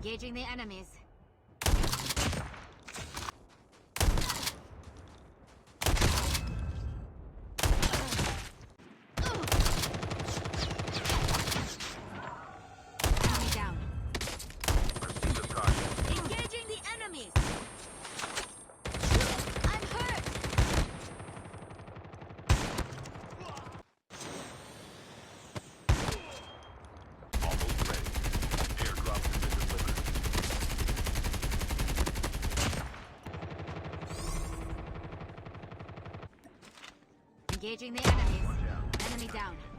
Engaging the enemies. Enemy down. Proceed to target. Engaging the enemies. I'm hurt. Almost ready. Airdrop has been delivered. Engaging the enemies. Watch out. Enemy down.